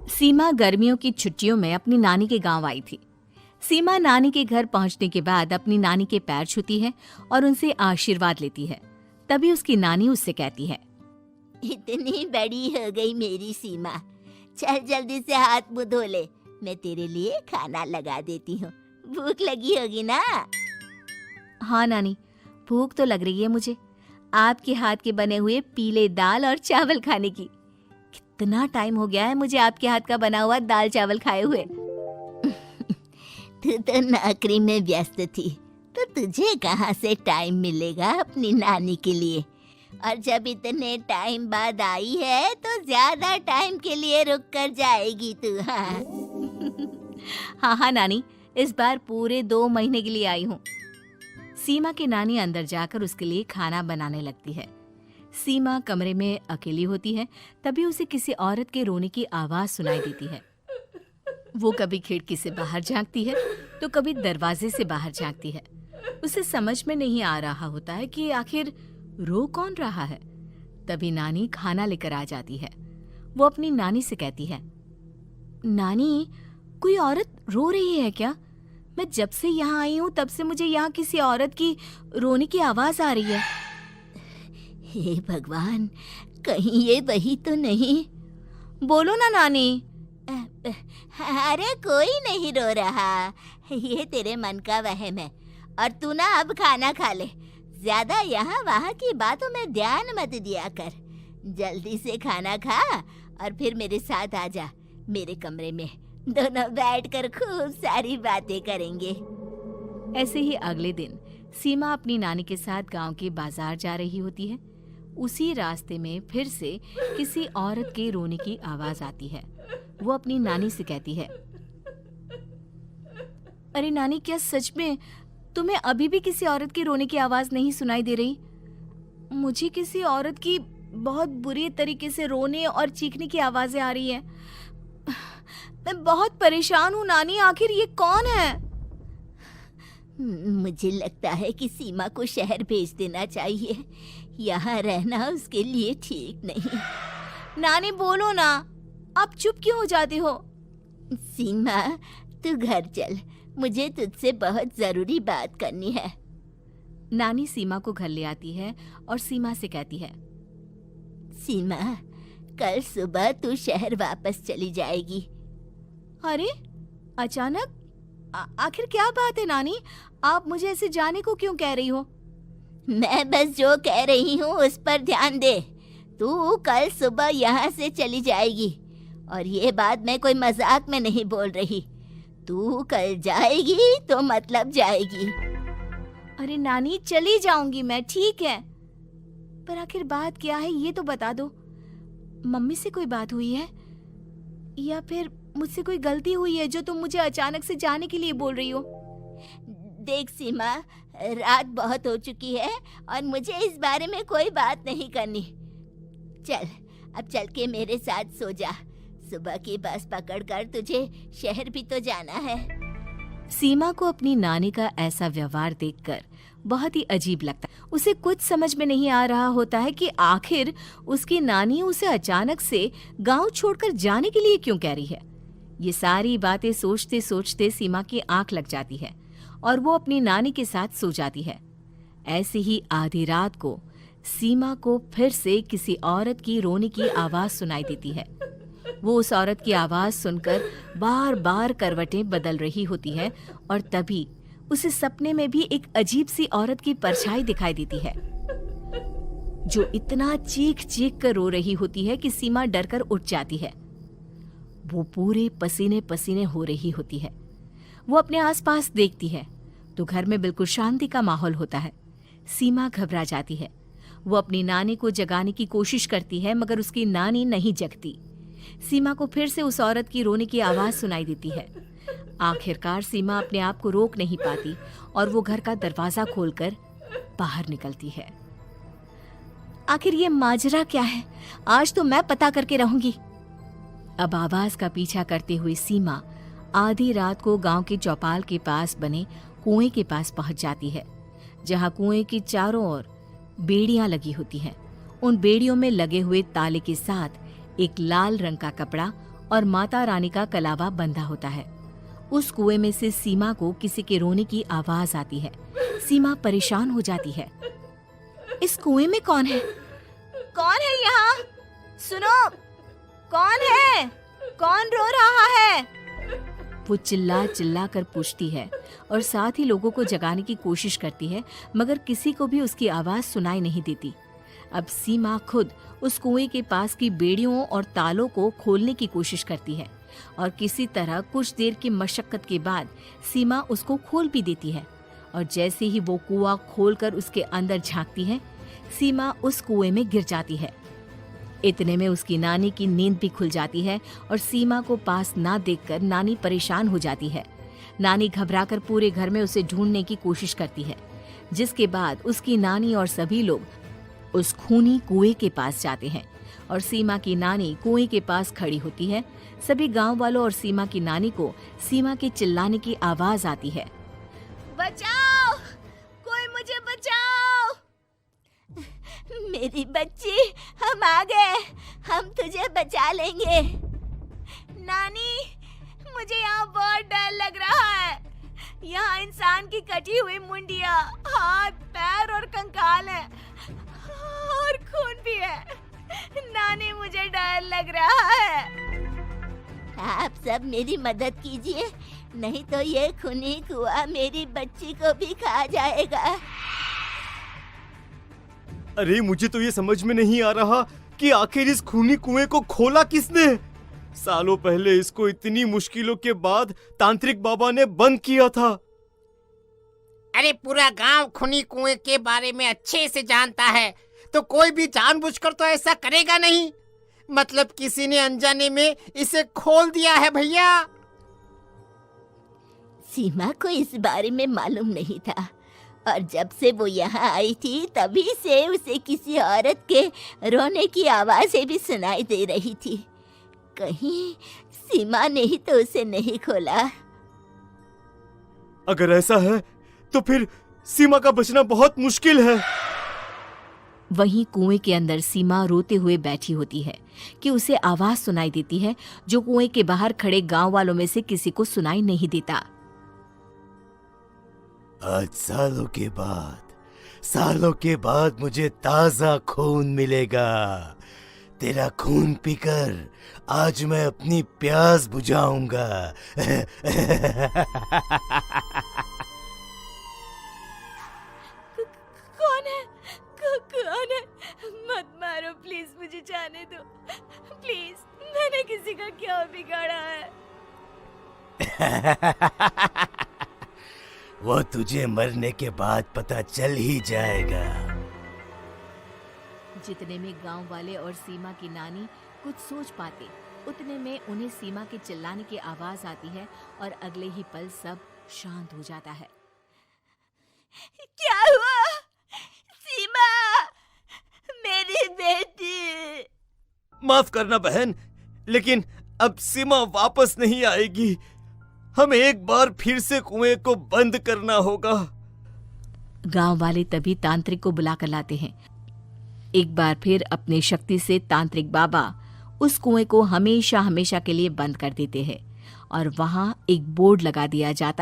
सीमा गर्मियों की छुट्टियों में अपनी नानी के गांव आई थी। सीमा नानी के घर पहुंचने के बाद अपनी नानी के पैर छूती है और उनसे आशीर्वाद लेती है। तभी उसकी नानी उससे कहती है, इतनी बड़ी हो गई मेरी सीमा, चल जल्दी से हाथ मुंह धो ले, मैं तेरे लिए खाना लगा देती हूँ। भूख लगी होगी ना? हाँ नानी, भूख तो लग रही है मुझे, आपके हाथ के बने हुए पीले दाल और चावल खाने की। कितना टाइम हो गया है मुझे आपके हाथ का बना हुआ दाल चावल खाए हुए। तू तो नौकरी में व्यस्त थी, तो तुझे कहाँ से टाइम मिलेगा अपनी नानी के लिए? और जब इतने टाइम बाद आई है तो ज्यादा टाइम के लिए रुक कर जाएगी तू। हाँ हाँ नानी, इस बार पूरे 2 महीने के लिए आई हूँ। सीमा की नानी अंदर जाकर उसके लिए खाना बनाने लगती है। सीमा कमरे में अकेली होती है, तभी उसे किसी औरत के रोने की आवाज सुनाई देती है। वो कभी खिड़की से बाहर झांकती है तो कभी दरवाजे से बाहर झांकती है। उसे समझ में नहीं आ रहा होता है कि आखिर रो कौन रहा है। तभी नानी खाना लेकर आ जाती है। वो अपनी नानी से कहती है, नानी, कोई औरत रो रही है क्या? मैं जब से यहाँ आई हूँ तब से मुझे यहाँ किसी औरत की रोने की आवाज आ रही है। हे भगवान, कहीं ये वही तो नहीं? बोलो ना नानी। अरे कोई नहीं रो रहा, ये तेरे मन का वहम है। और तू ना अब खाना खा ले, ज्यादा यहाँ वहाँ की बातों में ध्यान मत दिया कर। जल्दी से खाना खा और फिर मेरे साथ आ जा मेरे कमरे में, दोनों बैठकर खूब सारी बातें करेंगे। ऐसे ही अगले दिन सीमा अपनी नानी के साथ गांव के बाजार जा रही होती है। उसी रास्ते में फिर से किसी औरत के रोने की आवाज आती है। वो अपनी नानी से कहती है, अरे नानी, क्या सच में तुम्हें अभी भी किसी औरत के रोने की आवाज नहीं सुनाई दे रही? मुझे किसी औरत की बहुत बुरी तरीके से रोने और चीखने की आवाजें आ रही है। मैं बहुत परेशान हूँ नानी, आखिर ये कौन है? मुझे लगता है कि सीमा को शहर भेज देना चाहिए, यहाँ रहना उसके लिए ठीक नहीं। नानी बोलो ना, आप चुप क्यों हो जाते हो? सीमा, तू घर चल, मुझे तुझसे बहुत जरूरी बात करनी है। नानी सीमा को घर ले आती है और सीमा से कहती है, सीमा, कल सुबह तू शहर वापस चली जाएगी। अरे अचानक? आखिर क्या बात है नानी, आप मुझे ऐसे जाने को क्यों कह रही हो? मैं बस जो कह रही हूँ उस पर ध्यान दे। तू कल सुबह यहाँ से चली जाएगी, और ये बात मैं कोई मजाक में नहीं बोल रही। तू कल जाएगी तो मतलब जाएगी। अरे नानी, चली जाऊंगी मैं, ठीक है, पर आखिर बात क्या है ये तो बता दो। मम्मी से कोई बात हुई है या फिर मुझसे कोई गलती हुई है जो तुम मुझे अचानक से जाने के लिए बोल रही हो? देख सीमा, रात बहुत हो चुकी है और मुझे इस बारे में कोई बात नहीं करनी। चल, अब चल के मेरे साथ सो जा। सुबह की बस पकड़कर तुझे शहर भी तो जाना है। सीमा को अपनी नानी का ऐसा व्यवहार देखकर बहुत ही अजीब लगता है। उसे कुछ समझ में नहीं आ रहा होता है कि आखिर उसकी नानी उसे अचानक से गांव छोड़कर जाने के लिए क्यों कह रही है। ये सारी बातें सोचते सोचते सीमा की आंख लग जाती है और वो अपनी नानी के साथ सो जाती है। ऐसे ही आधी रात को सीमा को फिर से किसी औरत की रोने की आवाज सुनाई देती है। वो उस औरत की आवाज सुनकर बार बार करवटें बदल रही होती है और तभी उसे सपने में भी एक अजीब सी औरत की परछाई दिखाई देती है, जो इतना चीख चीख कर रो रही होती है कि सीमा डरकर उठ जाती है। वो पूरे पसीने पसीने हो रही होती है। वो अपने आसपास देखती है तो घर में बिल्कुल शांति का माहौल होता है। सीमा घबरा जाती है। वो अपनी नानी को जगाने की कोशिश करती है, मगर उसकी नानी नहीं जगती। सीमा को फिर से उस औरत की रोने की आवाज सुनाई देती है। आखिरकार सीमा अपने आप को रोक नहीं पाती और वो घर का दरवाजा खोलकर बाहर निकलती है। आखिर ये माजरा क्या है? आज तो मैं पता करके रहूंगी। अब आवाज का पीछा करते हुए सीमा आधी रात को गांव के चौपाल के पास बने कुएं के पास पहुंच जाती है, जहां कुएं की चारों ओर बेड़ियां लगी होती हैं। उन बेड़ियों में लगे हुए ताले के साथ एक लाल रंग का कपड़ा और माता रानी का कलावा बंधा होता है। उस कुएं में से सीमा को किसी के रोने की आवाज आती है। सीमा परेशान हो जाती है। इस कुएं में कौन है? कौन है यहाँ? सुनो, कौन है? कौन रो रहा है? वो चिल्ला चिल्ला कर पूछती है और साथ ही लोगों को जगाने की कोशिश करती है, मगर किसी को भी उसकी आवाज सुनाई नहीं देती। अब सीमा खुद उस कुएं के पास की बेड़ियों और तालों को खोलने की कोशिश करती है और किसी तरह कुछ देर की मशक्कत के बाद सीमा उसको खोल भी देती है। और जैसे ही वो कुआं खोलकर उसके अंदर झांकती है, सीमा उस कुएं में गिर जाती है। इतने में उसकी नानी की नींद भी खुल जाती है और सीमा को पास ना देखकर नानी परेशान हो जाती है। नानी घबराकर पूरे घर में उसे ढूंढने की कोशिश करती है, जिसके बाद उसकी नानी और सभी लोग उस खूनी कुएं के पास जाते हैं और सीमा की नानी कुएं के पास खड़ी होती है। सभी गांव वालों और सीमा की नानी को सीमा के चिल्लाने की आवाज आती है, बचाओ, कोई मुझे बचाओ। मेरी बच्ची, हम आ गए, हम तुझे बचा लेंगे। नानी, मुझे यहाँ बहुत डर लग रहा है। यहाँ इंसान की कटी हुई मुंडिया, हाथ, पैर और कंकाल है और खून भी है। नानी, मुझे डर लग रहा है। आप सब मेरी मदद कीजिए, नहीं तो ये खूनी कुआं मेरी बच्ची को भी खा जाएगा। अरे मुझे तो ये समझ में नहीं आ रहा कि आखिर इस खूनी कुएं को खोला किसने। सालों पहले इसको इतनी मुश्किलों के बाद तांत्रिक बाबा ने बंद किया था। अरे पूरा गांव खूनी कुएं के बारे में अच्छे से जानता है, तो कोई भी जानबूझकर तो ऐसा करेगा नहीं। मतलब किसी ने अनजाने में इसे खोल दिया है भैया। सीमा को इस बारे में मालूम नहीं था और जब से वो यहाँ आई थी तभी से उसे किसी औरत के रोने की आवाजें भी सुनाई दे रही थी। कहीं सीमा ने ही तो उसे नहीं खोला। अगर ऐसा है तो फिर सीमा का बचना बहुत मुश्किल है। वहीं कुएं के अंदर सीमा रोते हुए बैठी होती है कि उसे आवाज सुनाई देती है जो कुएं के बाहर खड़े गांव वालों में से किसी को सुनाई नहीं देता। आज सालों के बाद मुझे ताजा खून मिलेगा। तेरा खून पीकर आज मैं अपनी प्यास बुझाऊंगा। कौन है? मत मारो प्लीज, मुझे जाने दो प्लीज। मैंने किसी का क्या बिगाड़ा है? वो तुझे मरने के बाद पता चल ही जाएगा। जितने में गांव वाले और सीमा की नानी कुछ सोच पाते, उतने में उन्हें सीमा के चिल्लाने की आवाज आती है और अगले ही पल सब शांत हो जाता है। क्या हुआ? सीमा, मेरी बेटी। माफ करना बहन, लेकिन अब सीमा वापस नहीं आएगी। हमें एक बार फिर से कुएं को बंद करना होगा। गांव वाले तभी तांत्रिक को बुलाकर लाते हैं। एक बार फिर अपनी शक्ति से तांत्रिक बाबा उस कुएं को हमेशा हमेशा के लिए बंद कर देते हैं और वहां एक बोर्ड लगा दिया जाता